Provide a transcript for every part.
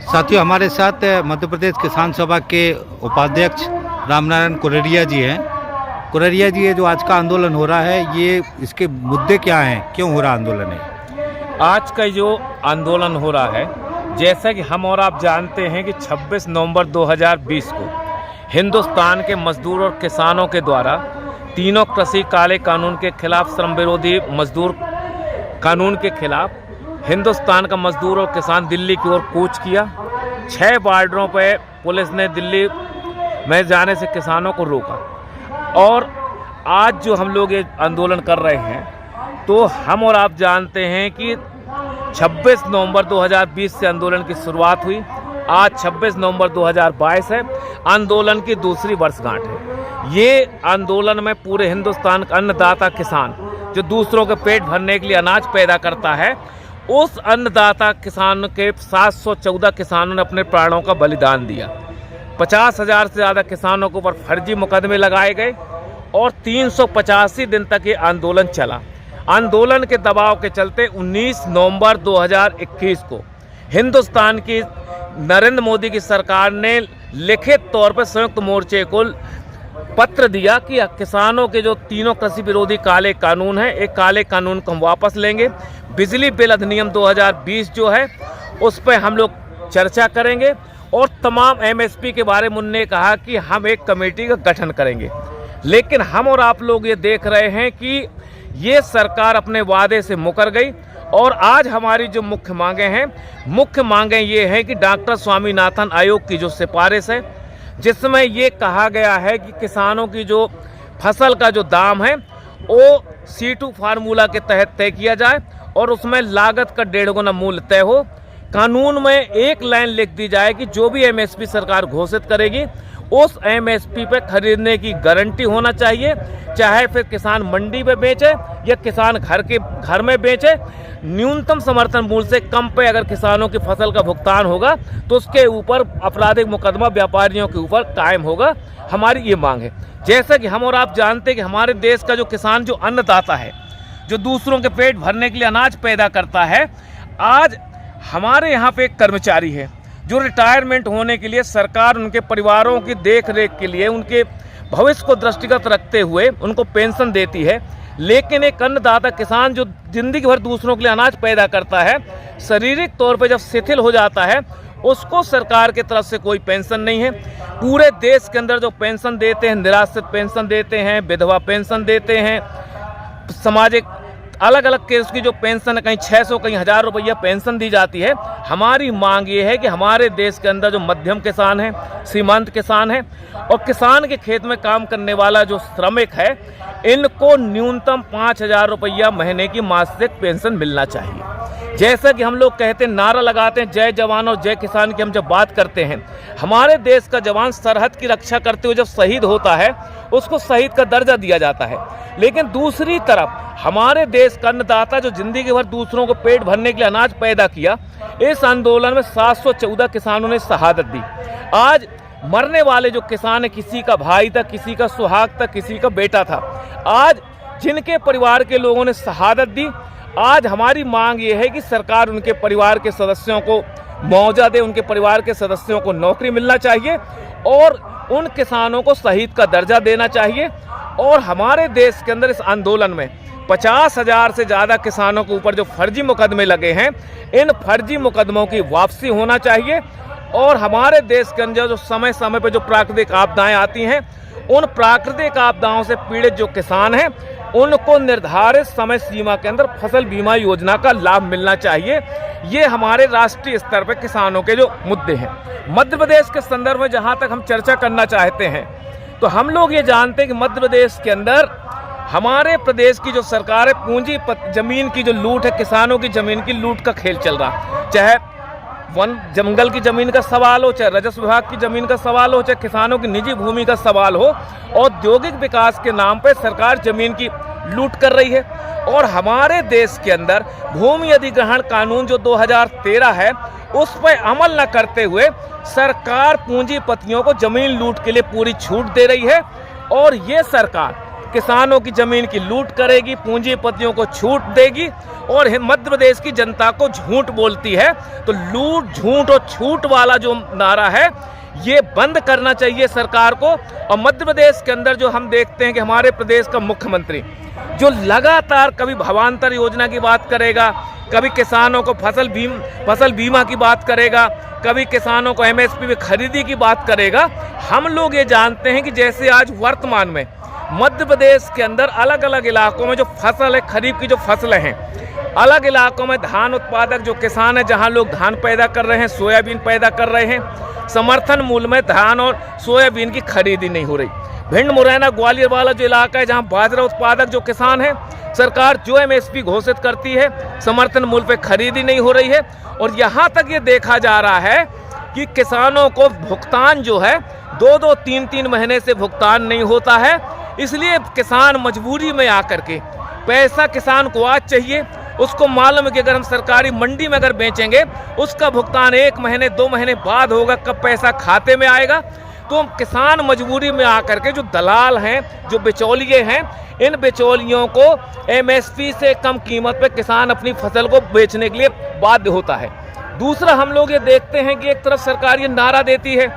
साथियों, हमारे साथ मध्य प्रदेश किसान सभा के उपाध्यक्ष रामनारायण कुररिया जी हैं। कुररिया जी, ये जो आज का आंदोलन हो रहा है, ये इसके मुद्दे क्या हैं, क्यों हो रहा आंदोलन है? आज का जो आंदोलन हो रहा है, जैसा कि हम और आप जानते हैं कि 26 नवंबर 2020 को हिंदुस्तान के मजदूर और किसानों के द्वारा तीनों कृषि काले कानून के खिलाफ, श्रम विरोधी मजदूर कानून के खिलाफ हिंदुस्तान का मजदूर और किसान दिल्ली की ओर कूच किया। 6 बॉर्डरों पर पुलिस ने दिल्ली में जाने से किसानों को रोका। और आज जो हम लोग ये आंदोलन कर रहे हैं, तो हम और आप जानते हैं कि 26 नवंबर 2020 से आंदोलन की शुरुआत हुई। आज 26 नवंबर 2022 है, आंदोलन की दूसरी वर्षगांठ है। ये आंदोलन में पूरे हिंदुस्तान का अन्नदाता किसान, जो दूसरों के पेट भरने के लिए अनाज पैदा करता है, उस अन्नदाता किसान के 714 किसानों ने अपने प्राणों का बलिदान दिया। 50,000 से ज़्यादा किसानों के ऊपर फर्जी मुकदमे लगाए गए और 385 दिन तक ये आंदोलन चला। आंदोलन के दबाव के चलते 19 नवंबर 2021 को हिंदुस्तान की नरेंद्र मोदी की सरकार ने लिखित तौर पर संयुक्त मोर्चे को पत्र दिया कि किसानों के जो तीनों कृषि विरोधी काले कानून हैं, एक काले कानून को हम वापस लेंगे। बिजली बिल अधिनियम 2020 जो है, उस पर हम लोग चर्चा करेंगे और तमाम एमएसपी के बारे में उन्होंने कहा कि हम एक कमेटी का गठन करेंगे। लेकिन हम और आप लोग ये देख रहे हैं कि ये सरकार अपने वादे से मुकर गई। और आज हमारी जो मुख्य मांगें ये हैं कि डॉक्टर स्वामीनाथन आयोग की जो सिफारिश है, जिसमें ये कहा गया है कि किसानों की जो फसल का जो दाम है वो C2 फार्मूला के तहत तय किया जाए और उसमें लागत का 1.5 गुना मूल्य तय हो। कानून में एक लाइन लिख दी जाए कि जो भी एमएसपी सरकार घोषित करेगी, उस एमएसपी पे खरीदने की गारंटी होना चाहिए। चाहे फिर किसान मंडी में बेचे या किसान घर में बेचे, न्यूनतम समर्थन मूल्य से कम पे अगर किसानों की फसल का भुगतान होगा तो उसके ऊपर आपराधिक मुकदमा व्यापारियों के ऊपर कायम होगा। हमारी ये मांग है। जैसा कि हम और आप जानते हैं कि हमारे देश का जो किसान, जो अन्नदाता है, जो दूसरों के पेट भरने के लिए अनाज पैदा करता है, आज हमारे यहाँ पे एक कर्मचारी है जो रिटायरमेंट होने के लिए सरकार उनके परिवारों की देख रेख के लिए, उनके भविष्य को दृष्टिगत रखते हुए उनको पेंशन देती है। लेकिन एक अन्नदाता किसान जो जिंदगी भर दूसरों के लिए अनाज पैदा करता है, शारीरिक तौर पर जब शिथिल हो जाता है, उसको सरकार की तरफ से कोई पेंशन नहीं है। पूरे देश के अंदर जो पेंशन देते हैं, निराश्रित पेंशन देते हैं, विधवा पेंशन देते हैं, सामाजिक अलग अलग केस की जो पेंशन है, कहीं 600 कहीं 1000 रुपया पेंशन दी जाती है। हमारी मांग ये है कि हमारे देश के अंदर जो मध्यम किसान है, सीमांत किसान है और किसान के खेत में काम करने वाला जो श्रमिक है, इनको न्यूनतम 5000 रुपया महीने की मासिक पेंशन मिलना चाहिए। जैसा कि हम लोग कहते हैं, नारा लगाते हैं जय जवान और जय किसान की, हम जब बात करते हैं, हमारे देश का जवान सरहद की रक्षा करते हुए जब शहीद होता है, उसको शहीद का दर्जा दिया जाता है। लेकिन दूसरी तरफ हमारे देश का अन्नदाता जो जिंदगी भर दूसरों को पेट भरने के लिए अनाज पैदा किया, इस आंदोलन में 714 किसानों ने शहादत दी। आज मरने वाले जो किसान है, किसी का भाई था, किसी का सुहाग था, किसी का बेटा था। आज जिनके परिवार के लोगों ने शहादत दी, आज हमारी मांग ये है कि सरकार उनके परिवार के सदस्यों को मुआवजा दे, उनके परिवार के सदस्यों को नौकरी मिलना चाहिए और उन किसानों को शहीद का दर्जा देना चाहिए। और हमारे देश के अंदर इस आंदोलन में 50,000 से ज़्यादा किसानों के ऊपर जो फर्जी मुकदमे लगे हैं, इन फर्जी मुकदमों की वापसी होना चाहिए। और हमारे देश के अंदर जो समय समय पर जो प्राकृतिक आपदाएं आती हैं, उन प्राकृतिक आपदाओं से पीड़ित जो किसान हैं, उनको निर्धारित समय सीमा के अंदर फसल बीमा योजना का लाभ मिलना चाहिए। ये हमारे राष्ट्रीय स्तर पर किसानों के जो मुद्दे हैं। मध्य प्रदेश के संदर्भ में जहाँ तक हम चर्चा करना चाहते हैं, तो हम लोग ये जानते हैं कि मध्य प्रदेश के अंदर हमारे प्रदेश की जो सरकार है, पूंजी जमीन की जो लूट है, किसानों की जमीन की लूट का खेल चल रहा। चाहे वन जंगल की जमीन का सवाल हो, चाहे राजस्व विभाग की जमीन का सवाल हो, चाहे किसानों की निजी भूमि का सवाल हो, औद्योगिक विकास के नाम पर सरकार जमीन की लूट कर रही है। और हमारे देश के अंदर भूमि अधिग्रहण कानून जो 2013 है, उस पर अमल न करते हुए सरकार पूंजीपतियों को जमीन लूट के लिए पूरी छूट दे रही है। और ये सरकार किसानों की जमीन की लूट करेगी, पूंजीपतियों को छूट देगी और मध्य प्रदेश की जनता को झूठ बोलती है। तो लूट, झूठ और छूट वाला जो नारा है ये बंद करना चाहिए सरकार को। और मध्य प्रदेश के अंदर जो हम देखते हैं कि हमारे प्रदेश का मुख्यमंत्री जो लगातार कभी भावांतर योजना की बात करेगा, कभी किसानों को फसल बीमा की बात करेगा, कभी किसानों को MSP में खरीदी की बात करेगा। हम लोग ये जानते हैं कि जैसे आज वर्तमान में मध्य प्रदेश के अंदर अलग अलग इलाकों में जो फसल है, खरीफ की जो फसलें हैं, अलग इलाकों में धान उत्पादक जो किसान है, जहां लोग धान पैदा कर रहे हैं, सोयाबीन पैदा कर रहे हैं, समर्थन मूल्य में धान और सोयाबीन की खरीदी नहीं हो रही। भिंड, मुरैना, ग्वालियर वाला जो इलाका है जहां बाजरा उत्पादक जो किसान है, सरकार जो MSP घोषित करती है, समर्थन मूल्य पे खरीदी नहीं हो रही है। और यहाँ तक ये देखा जा रहा है कि किसानों को भुगतान जो है 2-2, 3-3 महीने से भुगतान नहीं होता है। इसलिए किसान मजबूरी में आकर के पैसा किसान को आज चाहिए। उसको मालूम है कि अगर हम सरकारी मंडी में अगर बेचेंगे उसका भुगतान 1 महीने 2 महीने बाद होगा, कब पैसा खाते में आएगा। तो किसान मजबूरी में आकर के जो दलाल हैं, जो बिचौलिए हैं, इन बिचौलियों को MSP से कम कीमत पे किसान अपनी फसल को बेचने के लिए बाध्य होता है। दूसरा, हम लोग ये देखते हैं कि एक तरफ सरकार ये नारा देती है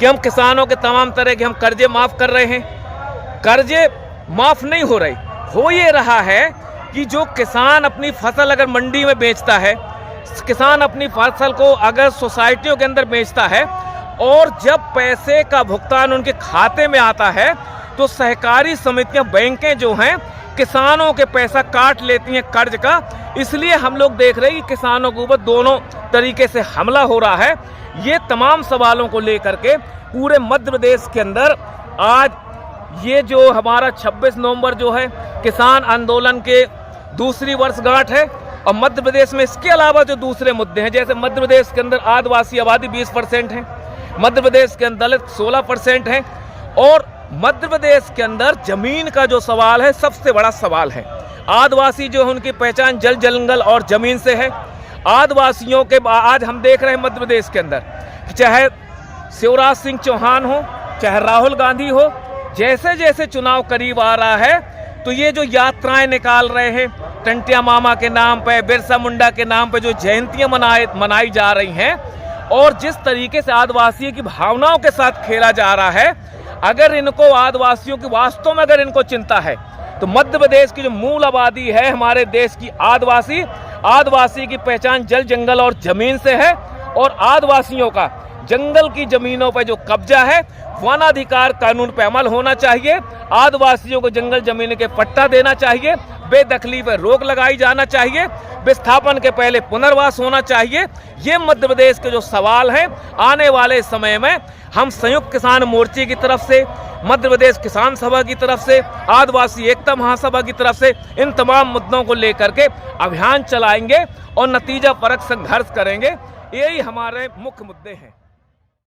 कि हम किसानों के तमाम तरह के हम कर्जे माफ़ कर रहे हैं। कर्जे माफ़ नहीं हो रहे, हो ये रहा है कि जो किसान अपनी फसल अगर मंडी में बेचता है, किसान अपनी फसल को अगर सोसाइटियों के अंदर बेचता है और जब पैसे का भुगतान उनके खाते में आता है तो सहकारी समितियां, बैंकें जो हैं किसानों के पैसा काट लेती हैं कर्ज का। इसलिए हम लोग देख रहे हैं कि किसानों के ऊपर दोनों तरीके से हमला हो रहा है। ये तमाम सवालों को लेकर के पूरे मध्य प्रदेश के अंदर आज ये जो हमारा 26 नवंबर जो है किसान आंदोलन के दूसरी वर्षगांठ है। और मध्य प्रदेश में इसके अलावा जो दूसरे मुद्दे हैं, जैसे मध्य प्रदेश के अंदर आदिवासी आबादी 20% है, मध्य प्रदेश के अंदर दलित 16% है और मध्य प्रदेश के अंदर जमीन का जो सवाल है सबसे बड़ा सवाल है। आदिवासी जो है उनकी पहचान जल, जंगल और जमीन से है। आदिवासियों के आज हम देख रहे हैं मध्य प्रदेश के अंदर, चाहे शिवराज सिंह चौहान हो, चाहे राहुल गांधी हो, जैसे जैसे चुनाव करीब आ रहा है तो ये जो यात्राएं निकाल रहे हैं, टंटिया मामा के नाम पे, बिरसा मुंडा के नाम पे जो जयंतियां मनाई जा रही हैं और जिस तरीके से आदिवासियों की भावनाओं के साथ खेला जा रहा है, अगर इनको आदिवासियों की वास्तव में अगर इनको चिंता है तो मध्य प्रदेश की जो मूल आबादी है हमारे देश की आदिवासी की पहचान जल, जंगल और जमीन से है। और आदिवासियों का जंगल की जमीनों पर जो कब्जा है, वन अधिकार कानून पे अमल होना चाहिए। आदिवासियों को जंगल जमीन के पट्टा देना चाहिए, बेदखली पर रोक लगाई जाना चाहिए, विस्थापन के पहले पुनर्वास होना चाहिए। ये मध्य प्रदेश के जो सवाल हैं, आने वाले समय में हम संयुक्त किसान मोर्चे की तरफ से, मध्य प्रदेश किसान सभा की तरफ से, आदिवासी एकता महासभा की तरफ से इन तमाम मुद्दों को लेकर के अभियान चलाएंगे और नतीजा परक संघर्ष करेंगे। यही हमारे मुख्य मुद्दे हैं।